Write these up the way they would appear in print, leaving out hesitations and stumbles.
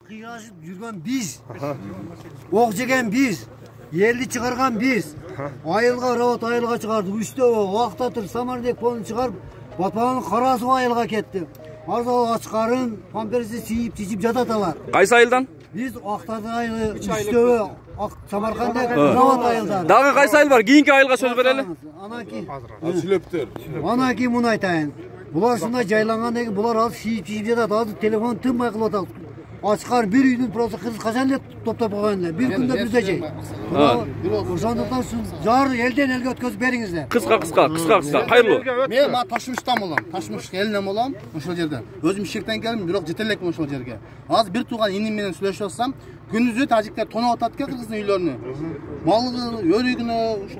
Kıyasıp yürgen biz, ok jegen biz, yerli çıkargan biz. Ayılga robot ayılga çıkardı. Üstte o vakta tur samardek polunu çıkarıp Batmanın karası ayılga ketti. Arda açkarın pampersi siyip çiçip jatatalar. Kaysı ayıldan? Biz Aktar'da ayılı üstte Samarkand'da robot ayıldan. Dağı kaysı ayıl var? Kiyinki ayılga söz bereli? Anaki bunu aytayın. Bular şunda caylangan bular alıp siyip çiçip jatatadı. Telefon tüm ayıklı otalı. Açkar bir üydün prosu kız kaçanla topta koyunlar. Bir günde düzecek. Uşandıktan zar elden elge ötközüp berinizler. Kıska. Hayırlı. Men ma Taşmış'tan bolam. Taşmış elinden bolam. Ошол жерден. Özüm işekten geldim, бирок жетелек ошол жерге. Az bir tuğan inim menen сүйлөшүп атсам, күнүзү тажиктер тонап атат экен кыргыздын үйлөрүнө. Малды, өрүгүнө,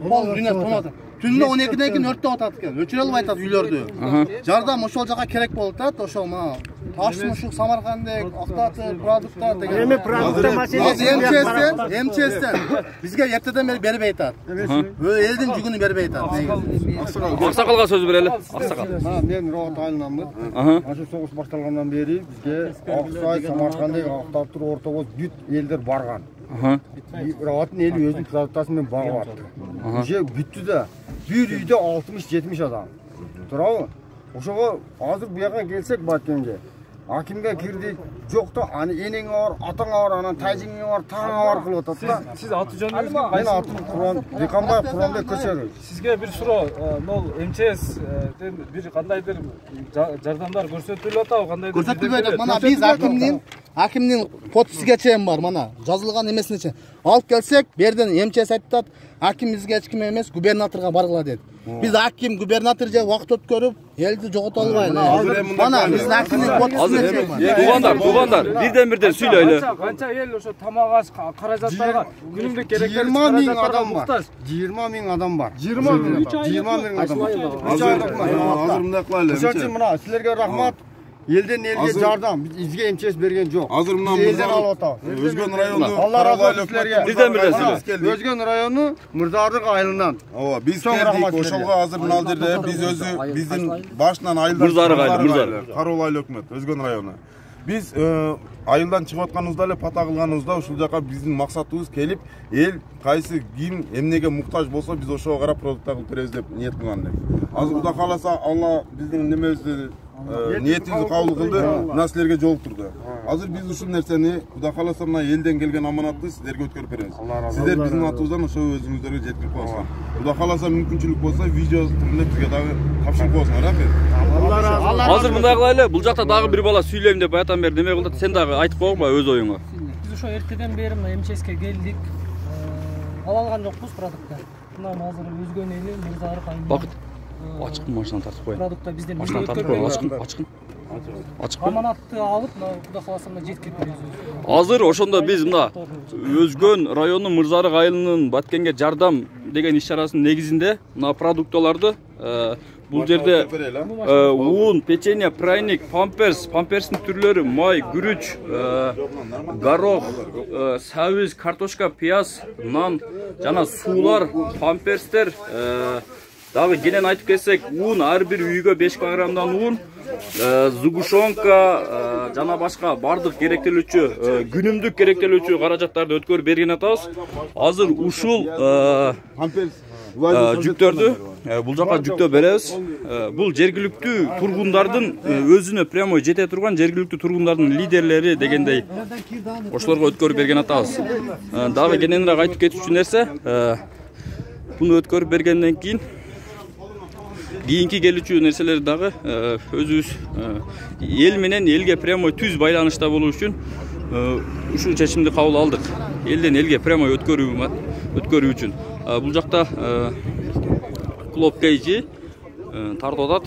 бал дүйнө тонап атат. Түнүнө 12ден кийин өрттөп атат экен. Өчүрө албай атат үйлөрдү. Жардам ошол жака керек болуп атат, ошол мына Taşmışık, Samarkandek, Aktatır, produktlar degan. Endi produktlar masalasi MÇS'ten. Bizge erteden beri berip aytat. Eldin jugunu berip aytat. Aksakalga söz bereli. Aksakal. Men robot aylanamын. Aşı soğuş başlagandan beri bizge Aksay, Samarkandek, Aktatır, Orta Oz бүт elder bargan. Robotun eli özünün produktasimen bagып atты. Уже бүттү да. Bir үйдө 60-70 адам. Турабы? Ошого азыр буяга келсек Баткенге. Акимге кирдик. Жок да, аны энең бар, атаң бар, анан тайжиңең бар, таңың бар кылып атат да. Siz аты жөнүңүз ким? Мен атым Курман, Деканбай Курманбек көчөгү. Sizge bir суроо, мол МЧСден bir кандайдыр жардамдар көрсөтүлүп атабы, кандайдыр? Көрсөтүлбөй атат. Мана биз акимдин подписиге чейин бар, мана жазылган эмесине чейин. Алып келсек, берден МЧС айтат, аким бизге эч ким эмес, губернаторго баргыла дейт. Biz hakim, gubernatör же vaqt ötkörüp, eldi joğut albaylı. Bana biz hakimin podpisine çekmez. Tugandar, birden söyleyli. Kança el oşo tamağaç karajatlarga günümdük gerekli 20 bin adam var. 20 bin adam var. 20 bin adam var. Hazır mınday kılaylı. Uşaçın mına, sizlerge rahmat. Elden elge jardam. Bizge MÇS bergen жоқ. Hazır mına elden alıp atabız. Özgön rayonu. Allah razı olsun sizlerge. Birden söyle. Özgön rayonu Mırdarlık ayılından. Ova biz keldik oşolga hazır mına aldırdı. Biz özü bizim başından ayıldan Karol aylı hökümet Özgön rayonu. Biz ayıldan çıkıp atkanımızda ile pata kılganımızda uşul jaka bizim maksatımız kelip el kayсы kim emnege muhtaç bolsa biz oşoga karap produkt kılıp berебиз деп niyet kılgan. Az Kuda kalasa Allah bizden nememizni niyetimizi kabul kıldı, mına sizlerge jolukturdu. Hazır biz uşul nerseni Kuda kalasa mına elden kelgen amanatты sizlerge ötkөрүp berебиз. Sizler bizim atыбыздан ошо өзүңүздөргө жеткирип коесуңар. Kuda kalasa mümkünçülük bolsa video түрүндө bizge дагы тапшырып коесуңар, рахмет. Азыр мындай кылайлы, бул жакта дагы бир бала сүйлөйм деп баятан бери неме кылды, сен дагы айтып койгонбу өз оюңду? Биз ошо эртеден бери мына МЧСке келдик. Ала алган жокпуз продуктты. Мына азыр Өзгөн эли Мырзарык айында. Бакыт. Ачкын машинаны тартып коеюн. Продуктта бизден машинаны тартып коеюн, ачкын. Аманатты алып, Куда каласа жеткирип беребиз. Азыр ошондо биз мына Өзгөн районунун Мырзарык айылынын Баткенге жардам деген иш-чарасынын негизинде мына продукталарды бул жерде un, печенье, пряник, памперстин түрлөрү, май, күрүч, горох, сабиз, картошка, пияз, нан, жана суулар, памперстер, дагы кенен айтып кетсек, un, ар бир үйгө 5 килограммдан un, зугушонка, жана башка бардык керектелүүчү, күнүмдүк керектелүүчү каражаттарды өткөрүп берген атабыз. Азыр ушул жүктөрдү бул жака жүктөп беребиз. Бул жергиликтүү тургундардын өзүнө прямо жете турган жергиликтүү тургундардын лидерлери дегендей ошолорго өткөрүп берген атабыз. Дагы кененирээк айтып кетүүчү нерсе, буну өткөрүп бергенден кийин кийинки келүүчү нерселер дагы өзүбүз эл менен элге прямо түз байланышта болуу үчүн ушул чечимди кабыл алдык. Элден элге прямо өткөрүү үчүн. Бул жакта Клоп Кейжи тартып атат.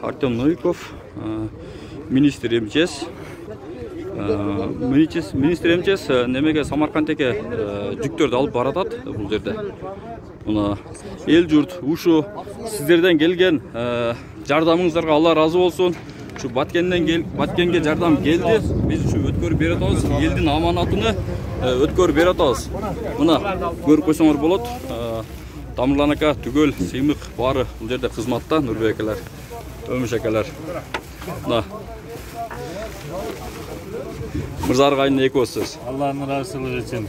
Артем Новиков, министр МЧС. Министр МЧС немеге Самаркандтеке жүктөрдү алып баратат бул жерде. Мына эл журт ушу сиздерден келген жардамыңыздарга Алла разы болсун. Şu Batkenge жардам келди. Биз ушу өткөрүп бере атабыз. Элдин аманатыны өткөрүп бере атабыз. Мына көрүп койсоңор болот. Тамырлан ака түгөл сыймык бары бул жерде кызматта, Нурбек акалар, Өмүш акалар. Мына Мырза аргайында эки ооз сөз. Алланын ыраазычылыгы үчүн.